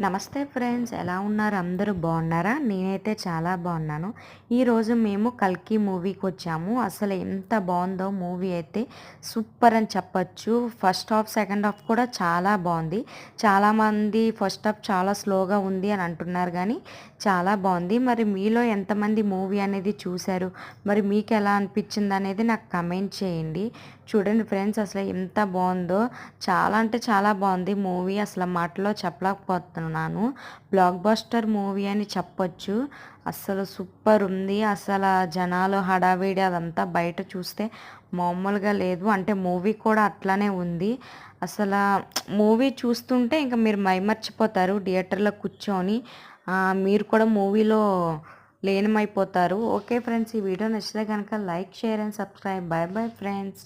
నమస్తే ఫ్రెండ్స్, ఎలా ఉన్నారు? అందరూ బాగున్నారా? నేనైతే చాలా బాగున్నాను. ఈరోజు మేము కల్కి మూవీకి వచ్చాము. అసలు ఎంత బాగుందో మూవీ అయితే సూపర్ అని చెప్పచ్చు. ఫస్ట్ హాఫ్ సెకండ్ హాఫ్ కూడా చాలా బాగుంది. చాలామంది ఫస్ట్ హాఫ్ చాలా స్లోగా ఉంది అని అంటున్నారు, కానీ చాలా బాగుంది. మరి మీలో ఎంతమంది మూవీ అనేది చూశారు? మరి మీకు ఎలా అనిపించింది అనేది నాకు కమెంట్ చేయండి. చూడండి ఫ్రెండ్స్, అసలు ఎంత బాగుందో, చాలా అంటే చాలా బాగుంది మూవీ. అసలు మాటలో చెప్పలేకపోతున్నాను. బ్లాక్ బస్టర్ మూవీ అని చెప్పొచ్చు. అస్సలు సూపర్ ఉంది. అసలు జనాలు హడావిడి అదంతా బయట చూస్తే మామూలుగా లేదు. అంటే మూవీ కూడా అట్లానే ఉంది. అసలు మూవీ చూస్తుంటే ఇంకా మీరు మైమర్చిపోతారు థియేటర్లో కూర్చొని. మీరు కూడా మూవీలో లీనమైపోతారు. ఓకే ఫ్రెండ్స్, ఈ వీడియో నచ్చితే కనుక like, share and subscribe. By bye friends.